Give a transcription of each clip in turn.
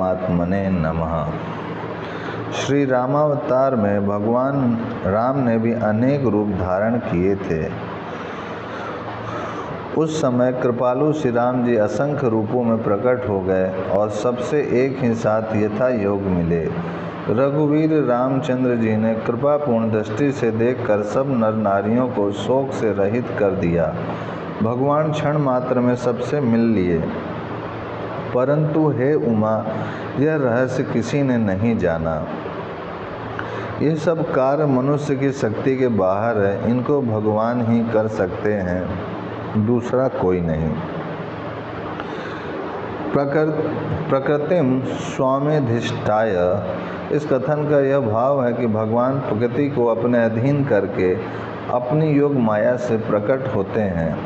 परमात्मने नमः। श्री रामावतार में भगवान राम ने भी अनेक रूप धारण किए थे। उस समय कृपालु श्री राम जी असंख्य रूपों में प्रकट हो गए और सबसे एक ही साथ यथा योग मिले। रघुवीर रामचंद्र जी ने कृपापूर्ण दृष्टि से देखकर सब नर नारियों को शोक से रहित कर दिया। भगवान क्षण मात्र में सबसे मिल लिए, परंतु हे उमा, यह रहस्य किसी ने नहीं जाना। ये सब कार्य मनुष्य की शक्ति के बाहर है, इनको भगवान ही कर सकते हैं, दूसरा कोई नहीं। प्रकृतिम स्वामिधिष्ठाय, इस कथन का यह भाव है कि भगवान प्रकृति को अपने अधीन करके अपनी योग माया से प्रकट होते हैं।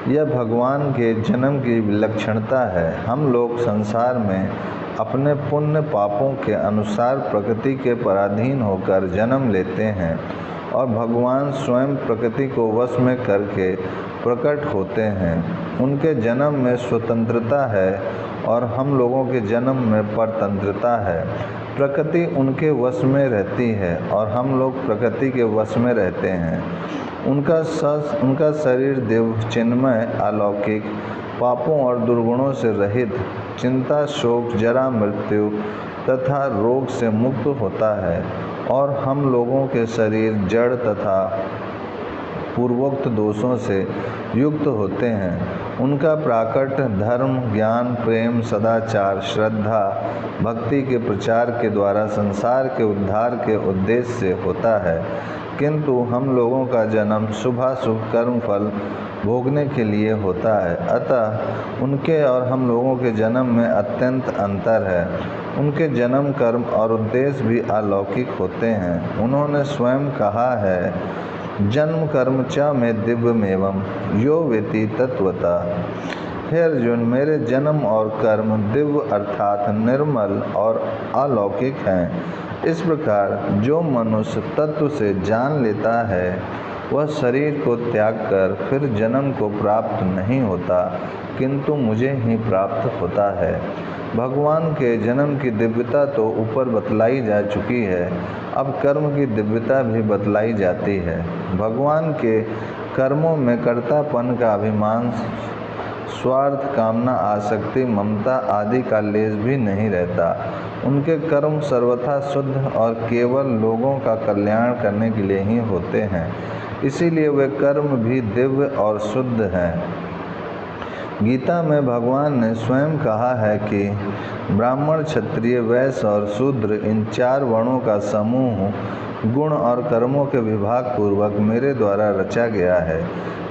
यह भगवान के जन्म की विलक्षणता है। हम लोग संसार में अपने पुण्य पापों के अनुसार प्रकृति के पराधीन होकर जन्म लेते हैं और भगवान स्वयं प्रकृति को वश में करके प्रकट होते हैं। उनके जन्म में स्वतंत्रता है और हम लोगों के जन्म में परतंत्रता है। प्रकृति उनके वश में रहती है और हम लोग प्रकृति के वश में रहते हैं। उनका शरीर दिव्य, चिन्मय, अलौकिक, पापों और दुर्गुणों से रहित, चिंता, शोक, जरा, मृत्यु तथा रोग से मुक्त होता है और हम लोगों के शरीर जड़ तथा पूर्वोक्त दोषों से युक्त होते हैं। उनका प्राकट धर्म, ज्ञान, प्रेम, सदाचार, श्रद्धा, भक्ति के प्रचार के द्वारा संसार के उद्धार के उद्देश्य से होता है, किंतु हम लोगों का जन्म शुभाशुभ कर्म फल भोगने के लिए होता है। अतः उनके और हम लोगों के जन्म में अत्यंत अंतर है। उनके जन्म, कर्म और उद्देश्य भी अलौकिक होते हैं। उन्होंने स्वयं कहा है, जन्म कर्म च में दिव्यमेवं यो वेति तत्वता। हे अर्जुन, मेरे जन्म और कर्म दिव्य अर्थात निर्मल और अलौकिक हैं। इस प्रकार जो मनुष्य तत्व से जान लेता है वह शरीर को त्याग कर फिर जन्म को प्राप्त नहीं होता, किंतु मुझे ही प्राप्त होता है। भगवान के जन्म की दिव्यता तो ऊपर बतलाई जा चुकी है, अब कर्म की दिव्यता भी बतलाई जाती है। भगवान के कर्मों में कर्तापन का अभिमान, स्वार्थ, कामना, आसक्ति, ममता आदि का लेश भी नहीं रहता। उनके कर्म सर्वथा शुद्ध और केवल लोगों का कल्याण करने के लिए ही होते हैं, इसीलिए वे कर्म भी दिव्य और शुद्ध हैं। गीता में भगवान ने स्वयं कहा है कि ब्राह्मण, क्षत्रिय, वैश्य और शूद्र, इन 4 वर्णों का समूह गुण और कर्मों के विभाग पूर्वक मेरे द्वारा रचा गया है।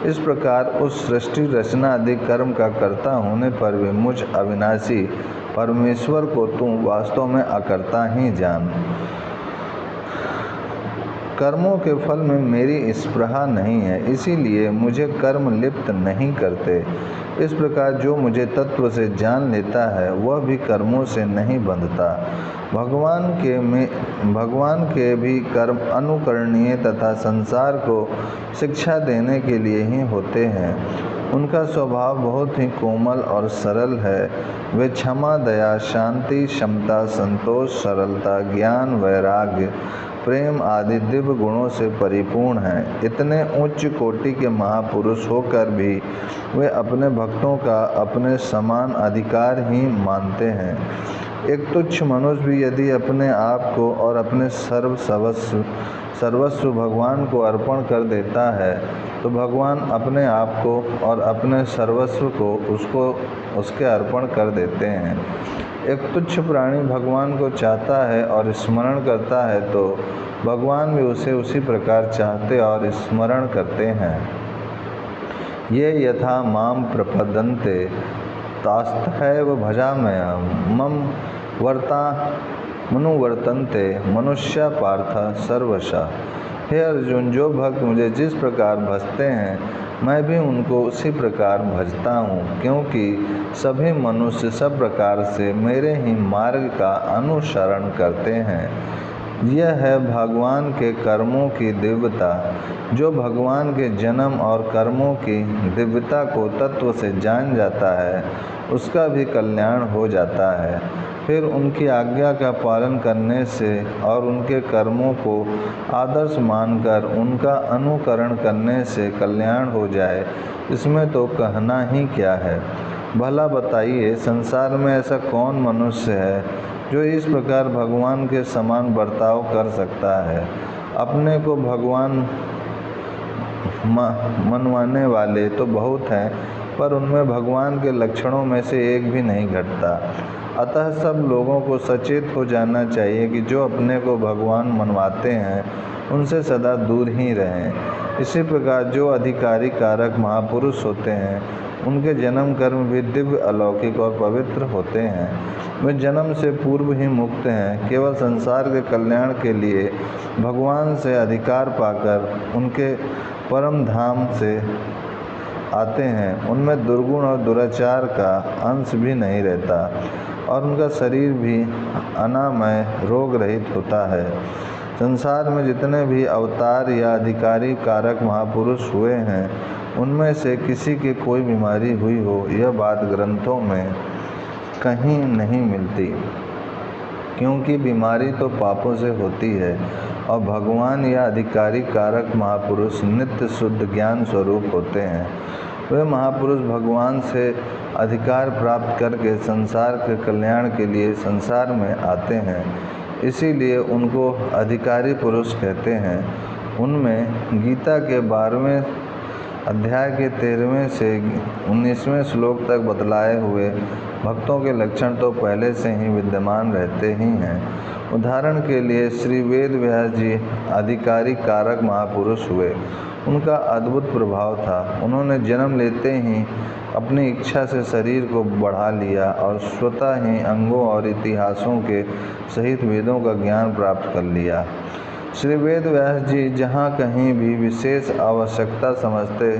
इस प्रकार उस सृष्टि रचना आदि कर्म का कर्ता होने पर भी मुझ अविनाशी परमेश्वर को तू वास्तव में अकर्ता ही जान। कर्मों के फल में मेरी स्पृहा नहीं है, इसीलिए मुझे कर्म लिप्त नहीं करते। इस प्रकार जो मुझे तत्व से जान लेता है वह भी कर्मों से नहीं बंधता। भगवान के भी कर्म अनुकरणीय तथा संसार को शिक्षा देने के लिए ही होते हैं। उनका स्वभाव बहुत ही कोमल और सरल है। वे क्षमा, दया, शांति, समता, संतोष, सरलता, ज्ञान, वैराग्य, प्रेम आदि दिव्य गुणों से परिपूर्ण हैं। इतने उच्च कोटि के महापुरुष होकर भी वे अपने भक्तों का अपने समान अधिकार ही मानते हैं। एक तुच्छ मनुष्य भी यदि अपने आप को और अपने सर्वस्व भगवान को अर्पण कर देता है तो भगवान अपने आप को और अपने सर्वस्व को उसके अर्पण कर देते हैं। एक तुच्छ प्राणी भगवान को चाहता है और स्मरण करता है तो भगवान भी उसे उसी प्रकार चाहते और स्मरण करते हैं। ये यथा माम प्रपद्यन्ते तास्तथैव भजाम्यहं मम मनुवर्तन्ते मनुष्य पार्थ सर्वशः। हे अर्जुन, जो भक्त मुझे जिस प्रकार भजते हैं मैं भी उनको उसी प्रकार भजता हूँ, क्योंकि सभी मनुष्य सब प्रकार से मेरे ही मार्ग का अनुसरण करते हैं। यह है भगवान के कर्मों की दिव्यता। जो भगवान के जन्म और कर्मों की दिव्यता को तत्व से जान जाता है उसका भी कल्याण हो जाता है। फिर उनकी आज्ञा का पालन करने से और उनके कर्मों को आदर्श मानकर उनका अनुकरण करने से कल्याण हो जाए, इसमें तो कहना ही क्या है। भला बताइए, संसार में ऐसा कौन मनुष्य है जो इस प्रकार भगवान के समान बर्ताव कर सकता है। अपने को भगवान मनवाने वाले तो बहुत हैं, पर उनमें भगवान के लक्षणों में से एक भी नहीं घटता। अतः सब लोगों को सचेत हो जाना चाहिए कि जो अपने को भगवान मनवाते हैं उनसे सदा दूर ही रहें। इसी प्रकार जो अधिकारी कारक महापुरुष होते हैं उनके जन्म कर्म भी दिव्य, अलौकिक और पवित्र होते हैं। वे जन्म से पूर्व ही मुक्त हैं, केवल संसार के कल्याण के लिए भगवान से अधिकार पाकर उनके परम धाम से आते हैं। उनमें दुर्गुण और दुराचार का अंश भी नहीं रहता और उनका शरीर भी अनामय रोग रहित होता है। संसार में जितने भी अवतार या अधिकारी कारक महापुरुष हुए हैं उनमें से किसी के कोई बीमारी हुई हो यह बात ग्रंथों में कहीं नहीं मिलती, क्योंकि बीमारी तो पापों से होती है और भगवान या अधिकारी कारक महापुरुष नित्य शुद्ध ज्ञान स्वरूप होते हैं। वे महापुरुष भगवान से अधिकार प्राप्त करके संसार के कल्याण के लिए संसार में आते हैं, इसीलिए उनको अधिकारी पुरुष कहते हैं। उनमें गीता के 12वें अध्याय के 13वें से 19वें श्लोक तक बतलाए हुए भक्तों के लक्षण तो पहले से ही विद्यमान रहते ही हैं। उदाहरण के लिए श्री वेद व्यास जी अधिकारी कारक महापुरुष हुए। उनका अद्भुत प्रभाव था। उन्होंने जन्म लेते ही अपनी इच्छा से शरीर को बढ़ा लिया और स्वतः ही अंगों और इतिहासों के सहित वेदों का ज्ञान प्राप्त कर लिया। श्री वेद व्यास जी जहाँ कहीं भी विशेष आवश्यकता समझते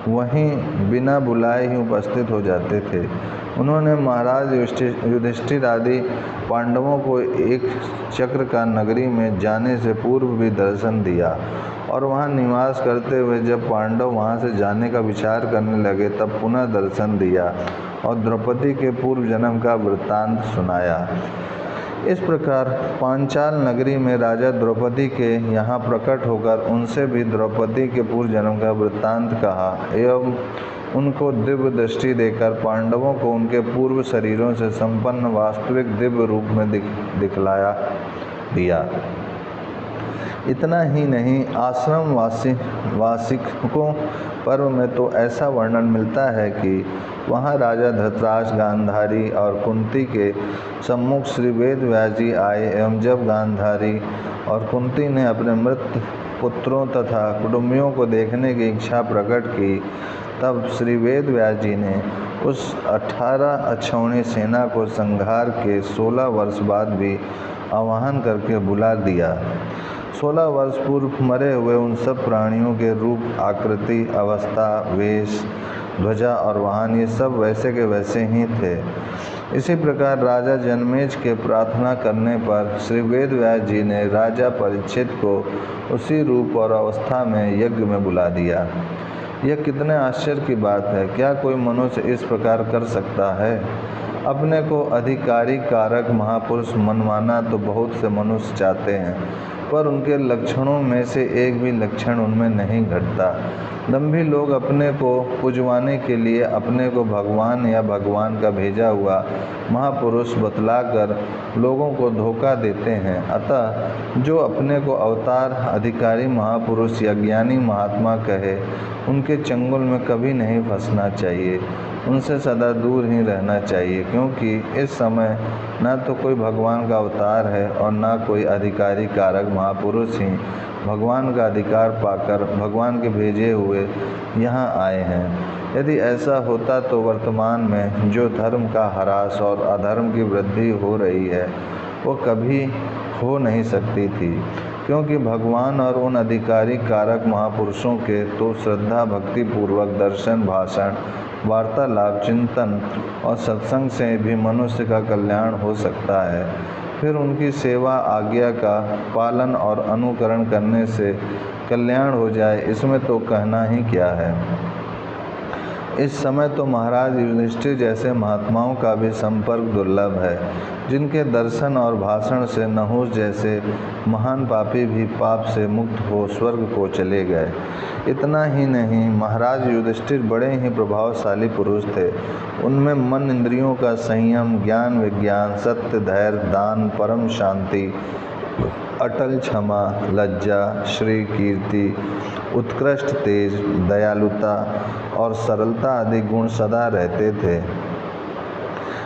वहीं बिना बुलाए ही उपस्थित हो जाते थे। उन्होंने महाराज युधिष्ठिर आदि पांडवों को एक चक्र का नगरी में जाने से पूर्व भी दर्शन दिया और वहां निवास करते हुए जब पांडव वहां से जाने का विचार करने लगे तब पुनः दर्शन दिया और द्रौपदी के पूर्व जन्म का वृत्तांत सुनाया। इस प्रकार पांचाल नगरी में राजा द्रौपदी के यहाँ प्रकट होकर उनसे भी द्रौपदी के पूर्व जन्म का वृत्तांत कहा एवं उनको दिव्य दृष्टि देकर पांडवों को उनके पूर्व शरीरों से संपन्न वास्तविक दिव्य रूप में दिखलाया दिया। इतना ही नहीं, आश्रम वासिकों पर्व में तो ऐसा वर्णन मिलता है कि वहाँ राजा धृतराष्ट्र, गांधारी और कुंती के सम्मुख श्री वेद व्यास जी आए एवं जब गांधारी और कुंती ने अपने मृत पुत्रों तथा कुटुंबियों को देखने की इच्छा प्रकट की तब श्री वेद व्यास जी ने उस 18 अक्षौणी सेना को संहार के 16 वर्ष बाद भी आवाहन करके बुला दिया। 16 वर्ष पूर्व मरे हुए उन सब प्राणियों के रूप, आकृति, अवस्था, वेश, ध्वजा और वाहन ये सब वैसे के वैसे ही थे। इसी प्रकार राजा जनमेज के प्रार्थना करने पर श्री वेद व्यास जी ने राजा परीक्षित को उसी रूप और अवस्था में यज्ञ में बुला दिया। यह कितने आश्चर्य की बात है! क्या कोई मनुष्य इस प्रकार कर सकता है? अपने को अधिकारी कारक महापुरुष मनवाना तो बहुत से मनुष्य चाहते हैं, पर उनके लक्षणों में से एक भी लक्षण उनमें नहीं घटता। दंभी लोग अपने को पुजवाने के लिए अपने को भगवान या भगवान का भेजा हुआ महापुरुष बतलाकर लोगों को धोखा देते हैं। अतः जो अपने को अवतार, अधिकारी, महापुरुष या ज्ञानी महात्मा कहे उनके चंगुल में कभी नहीं फंसना चाहिए, उनसे सदा दूर ही रहना चाहिए, क्योंकि इस समय न तो कोई भगवान का अवतार है और न कोई अधिकारी कारक महापुरुष ही भगवान का अधिकार पाकर भगवान के भेजे हुए यहाँ आए हैं। यदि ऐसा होता तो वर्तमान में जो धर्म का ह्रास और अधर्म की वृद्धि हो रही है वो कभी हो नहीं सकती थी, क्योंकि भगवान और उन अधिकारी कारक महापुरुषों के तो श्रद्धा भक्ति पूर्वक दर्शन, भाषण, वार्तालाप, चिंतन और सत्संग से भी मनुष्य का कल्याण हो सकता है। फिर उनकी सेवा, आज्ञा का पालन और अनुकरण करने से कल्याण हो जाए, इसमें तो कहना ही क्या है। इस समय तो महाराज युधिष्ठिर जैसे महात्माओं का भी संपर्क दुर्लभ है, जिनके दर्शन और भाषण से नहुष जैसे महान पापी भी पाप से मुक्त हो स्वर्ग को चले गए। इतना ही नहीं, महाराज युधिष्ठिर बड़े ही प्रभावशाली पुरुष थे। उनमें मन इंद्रियों का संयम, ज्ञान विज्ञान, सत्य, धैर्य, दान, परम शांति, अटल क्षमा, लज्जा, श्री कीर्ति, उत्कृष्ट तेज, दयालुता और सरलता आदि गुण सदा रहते थे।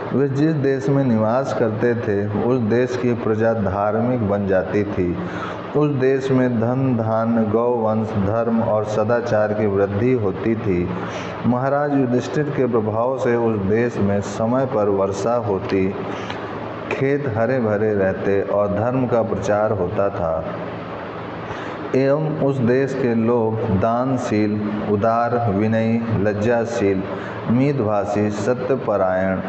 वे जिस देश में निवास करते थे उस देश की प्रजा धार्मिक बन जाती थी। उस देश में धन धान्य, गौवंश, धर्म और सदाचार की वृद्धि होती थी। महाराज युधिष्ठिर के प्रभाव से उस देश में समय पर वर्षा होती, खेत हरे भरे रहते और धर्म का प्रचार होता था एवं उस देश के लोग दानशील, उदार, विनयी, लज्जाशील, मितभाषी, सत्यपरायण,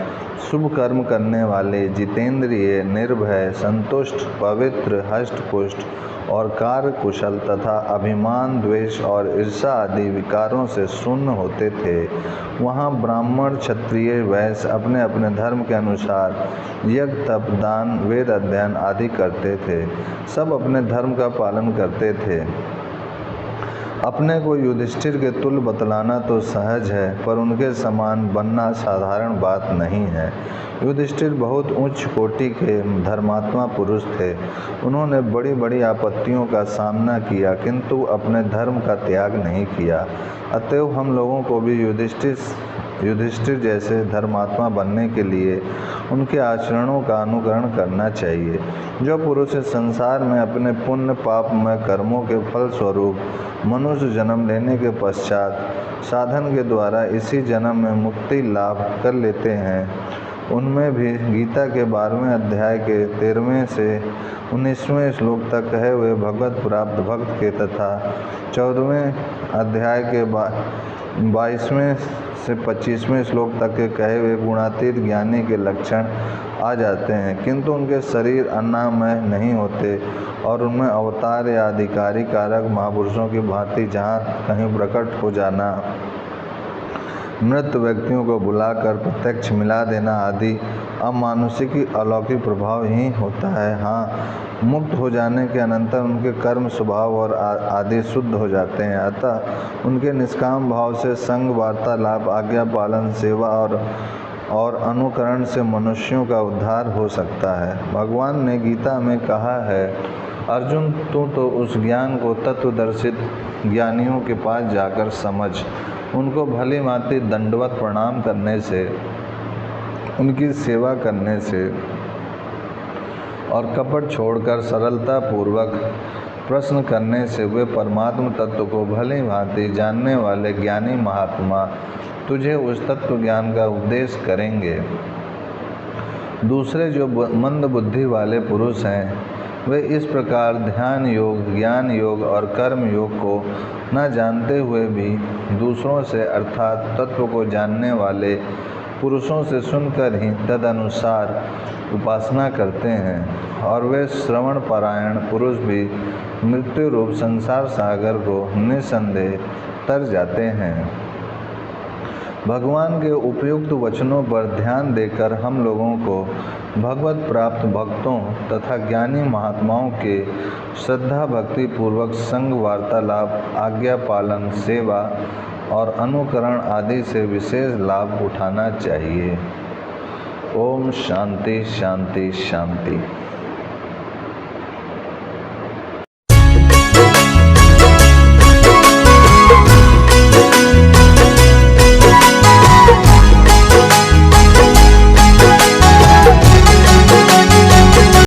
शुभ कर्म करने वाले, जितेंद्रिय, निर्भय, संतुष्ट, पवित्र, हष्टपुष्ट और कार्य कुशल तथा अभिमान, द्वेष और ईर्षा आदि विकारों से शून्य होते थे। वहाँ ब्राह्मण, क्षत्रिय, वैश्य अपने अपने धर्म के अनुसार यज्ञ, तप, दान, वेद अध्ययन आदि करते थे। सब अपने धर्म का पालन करते थे। अपने को युधिष्ठिर के तुल्य बतलाना तो सहज है, पर उनके समान बनना साधारण बात नहीं है। युधिष्ठिर बहुत उच्च कोटि के धर्मात्मा पुरुष थे। उन्होंने बड़ी बड़ी आपत्तियों का सामना किया, किंतु अपने धर्म का त्याग नहीं किया। अतएव हम लोगों को भी युधिष्ठिर जैसे धर्मात्मा बनने के लिए उनके आचरणों का अनुकरण करना चाहिए। जो पुरुष इस संसार में अपने पुण्य पापमय कर्मों के फल स्वरूप मनुष्य जन्म लेने के पश्चात साधन के द्वारा इसी जन्म में मुक्ति लाभ कर लेते हैं, उनमें भी गीता के 12वें अध्याय के 13वें से 19वें श्लोक तक कहे हुए भगवत प्राप्त भक्त के तथा 14वें अध्याय के 22वें से 25वें श्लोक तक के कहे हुए गुणातीत ज्ञानी के लक्षण आ जाते हैं, किंतु उनके शरीर अन्नामय नहीं होते और उनमें अवतार या अधिकारी कारक महापुरुषों की भांति जहाँ कहीं प्रकट हो जाना, मृत व्यक्तियों को बुलाकर प्रत्यक्ष मिला देना आदि अमानुषिक अलौकिक प्रभाव ही होता है। हाँ, मुक्त हो जाने के अनंतर उनके कर्म, स्वभाव और आदि शुद्ध हो जाते हैं। अतः उनके निष्काम भाव से संग, वार्तालाप, आज्ञा पालन, सेवा और अनुकरण से मनुष्यों का उद्धार हो सकता है। भगवान ने गीता में कहा है, अर्जुन, तू तो उस ज्ञान को तत्वदर्शित ज्ञानियों के पास जाकर समझ। उनको भली भांति दंडवत प्रणाम करने से, उनकी सेवा करने से और कपट छोड़कर सरलता पूर्वक प्रश्न करने से वे परमात्म तत्व को भली भांति जानने वाले ज्ञानी महात्मा तुझे उस तत्व ज्ञान का उपदेश करेंगे। दूसरे जो मंद बुद्धि वाले पुरुष हैं, वे इस प्रकार ध्यान योग, ज्ञान योग और कर्म योग को न जानते हुए भी दूसरों से अर्थात तत्व को जानने वाले पुरुषों से सुनकर ही तदनुसार उपासना करते हैं, और वे श्रवण परायण पुरुष भी मृत्यु रूप संसार सागर को निसंदेह तर जाते हैं। भगवान के उपयुक्त वचनों पर ध्यान देकर हम लोगों को भगवत प्राप्त भक्तों तथा ज्ञानी महात्माओं के श्रद्धा भक्ति पूर्वक संग, वार्तालाप, आज्ञा पालन, सेवा और अनुकरण आदि से विशेष लाभ उठाना चाहिए। ओम शांति शांति शांति।